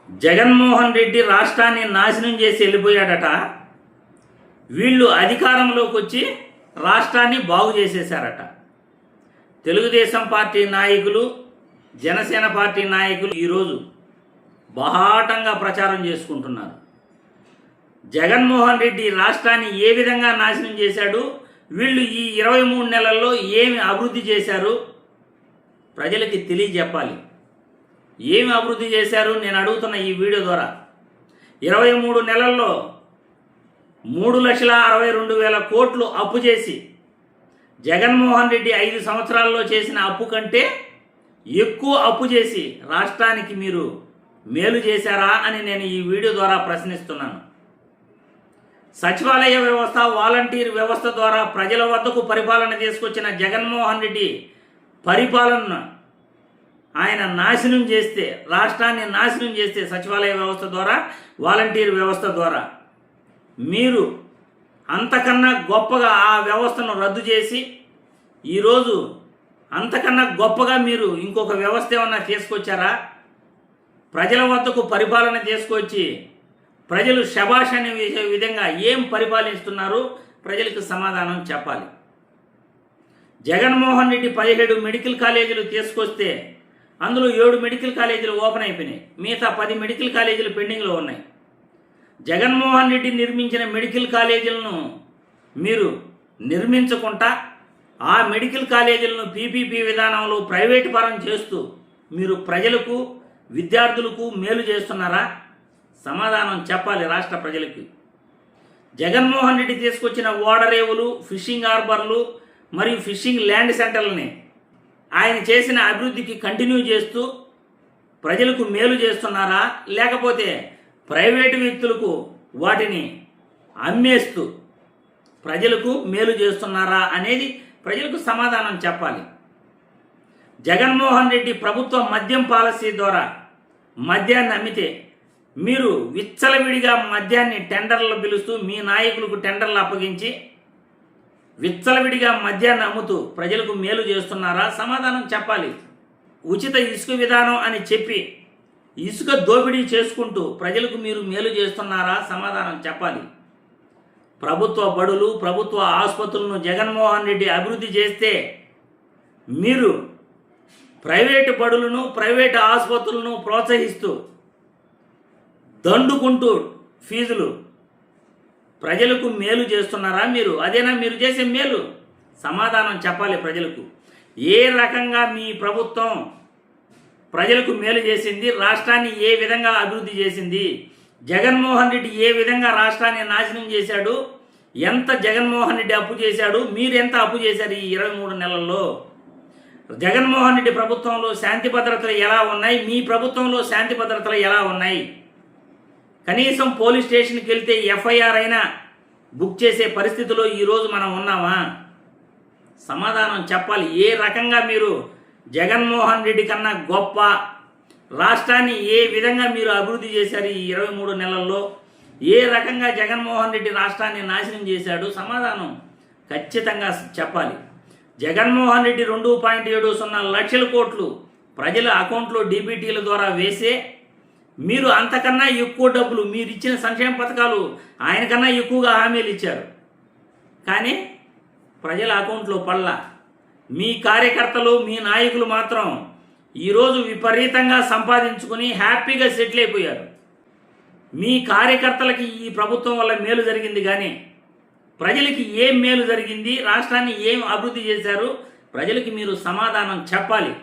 జగన్మోహన్ రెడ్డి రాష్ట్రాన్ని నాశనం చేసి వెళ్ళిపోయాడట. వీళ్ళు అధికారంలోకి వచ్చి రాష్ట్రాన్ని బాగు చేసేశారట. తెలుగుదేశం పార్టీ నాయకులు, జనసేన పార్టీ నాయకులు ఈరోజు బాహాటంగా ప్రచారం చేసుకుంటున్నారు. జగన్మోహన్ రెడ్డి రాష్ట్రాన్ని ఏ విధంగా నాశనం చేశాడు, వీళ్ళు ఈ 23 నెలల్లో ఏమి అభివృద్ధి చేశారు ప్రజలకి తెలియజెప్పాలి. ఏమి అభివృద్ధి చేశారు నేను అడుగుతున్న ఈ వీడియో ద్వారా. 23 నెలల్లో 3,62,000 కోట్లు అప్పు చేసి జగన్మోహన్ రెడ్డి 5 సంవత్సరాల్లో చేసిన అప్పు కంటే ఎక్కువ అప్పు చేసి రాష్ట్రానికి మీరు మేలు చేశారా అని నేను ఈ వీడియో ద్వారా ప్రశ్నిస్తున్నాను. సచివాలయ వ్యవస్థ, వాలంటీర్ వ్యవస్థ ద్వారా ప్రజల వద్దకు పరిపాలన తీసుకొచ్చిన జగన్మోహన్ రెడ్డి పరిపాలన ఆయన నాశనం చేస్తే, రాష్ట్రాన్ని నాశనం చేస్తే సచివాలయ వ్యవస్థ ద్వారా, వాలంటీర్ వ్యవస్థ ద్వారా మీరు అంతకన్నా గొప్పగా ఆ వ్యవస్థను రద్దు చేసి ఈరోజు అంతకన్నా గొప్పగా మీరు ఇంకొక వ్యవస్థ ఏమన్నా తీసుకొచ్చారా? ప్రజల వద్దకు పరిపాలన తీసుకొచ్చి ప్రజలు శభాష్ అనే విధంగా ఏం పరిపాలిస్తున్నారు ప్రజలకు సమాధానం చెప్పాలి. జగన్మోహన్ రెడ్డి 17 మెడికల్ కాలేజీలు తీసుకొస్తే అందులో 7 మెడికల్ కాలేజీలు ఓపెన్ అయిపోయినాయి, మిగతా 10 మెడికల్ కాలేజీలు పెండింగ్లో ఉన్నాయి. జగన్మోహన్ రెడ్డి నిర్మించిన మెడికల్ కాలేజీలను మీరు నిర్మించకుండా ఆ మెడికల్ కాలేజీలను పీపీపీ విధానంలో ప్రైవేటు పరం చేస్తూ మీరు ప్రజలకు, విద్యార్థులకు మేలు చేస్తున్నారా? సమాధానం చెప్పాలి రాష్ట్ర ప్రజలకి. జగన్మోహన్ రెడ్డి తీసుకొచ్చిన ఓడరేవులు, ఫిషింగ్ హార్బర్లు మరియు ఫిషింగ్ ల్యాండ్ సెంటర్లని ఆయన చేసిన అభివృద్ధికి కంటిన్యూ చేస్తూ ప్రజలకు మేలు చేస్తున్నారా, లేకపోతే ప్రైవేటు వ్యక్తులకు వాటిని అమ్మేస్తూ ప్రజలకు మేలు చేస్తున్నారా అనేది ప్రజలకు సమాధానం చెప్పాలి. జగన్మోహన్ రెడ్డి ప్రభుత్వ మద్యం పాలసీ ద్వారా మద్యాన్ని అమ్మితే మీరు విచ్చలవిడిగా మద్యాన్ని టెండర్లు పిలుస్తూ మీ నాయకులకు టెండర్లు అప్పగించి విచ్చలవిడిగా మద్యాన్ని అమ్ముతూ ప్రజలకు మేలు చేస్తున్నారా? సమాధానం చెప్పాలి. ఉచిత ఇసుక విధానం అని చెప్పి ఇసుక దోపిడీ చేసుకుంటూ ప్రజలకు మీరు మేలు చేస్తున్నారా? సమాధానం చెప్పాలి. ప్రభుత్వ బడులు, ప్రభుత్వ ఆసుపత్రులను జగన్మోహన్ రెడ్డి అభివృద్ధి చేస్తే మీరు ప్రైవేటు బడులను, ప్రైవేటు ఆసుపత్రులను ప్రోత్సహిస్తూ దండుకుంటూ ఫీజులు ప్రజలకు మేలు చేస్తున్నారా? మీరు అదేనా మీరు చేసే మేలు? సమాధానం చెప్పాలి ప్రజలకు. ఏ రకంగా మీ ప్రభుత్వం ప్రజలకు మేలు చేసింది, రాష్ట్రాన్ని ఏ విధంగా అభివృద్ధి చేసింది, జగన్మోహన్ రెడ్డి ఏ విధంగా రాష్ట్రాన్ని నాశనం చేశాడు, ఎంత జగన్మోహన్ రెడ్డి అప్పు చేశాడు, మీరు ఎంత అప్పు చేశారు ఈ 23 నెలల్లో? జగన్మోహన్ రెడ్డి ప్రభుత్వంలో శాంతి భద్రతలు ఎలా ఉన్నాయి, మీ ప్రభుత్వంలో శాంతి భద్రతలు ఎలా ఉన్నాయి? కనీసం పోలీస్ స్టేషన్కి వెళ్తే ఎఫ్ఐఆర్ అయినా బుక్ చేసే పరిస్థితిలో ఈరోజు మనం ఉన్నామా? సమాధానం చెప్పాలి. ఏ రకంగా మీరు జగన్మోహన్ రెడ్డి కన్నా గొప్ప రాష్ట్రాన్ని ఏ విధంగా మీరు అభివృద్ధి చేశారు ఈ 23 నెలల్లో? ఏ రకంగా జగన్మోహన్ రెడ్డి రాష్ట్రాన్ని నాశనం చేశాడు? సమాధానం ఖచ్చితంగా చెప్పాలి. జగన్మోహన్ రెడ్డి 2.70 లక్షల కోట్లు ప్రజల అకౌంట్లో డీబీటీల ద్వారా వేసే మీరు అంతకన్నా ఎక్కువ డబ్బులు, మీరు ఇచ్చిన సంక్షేమ పథకాలు ఆయనకన్నా ఎక్కువగా హామీలు ఇచ్చారు, కానీ ప్రజల అకౌంట్లో పడలా. మీ కార్యకర్తలు, మీ నాయకులు మాత్రం ఈరోజు విపరీతంగా సంపాదించుకుని హ్యాపీగా సెటిల్ అయిపోయారు. మీ కార్యకర్తలకి ఈ ప్రభుత్వం వల్ల మేలు జరిగింది, కానీ ప్రజలకి ఏం మేలు జరిగింది, రాష్ట్రాన్ని ఏం అభివృద్ధి చేశారు ప్రజలకి మీరు సమాధానం చెప్పాలి.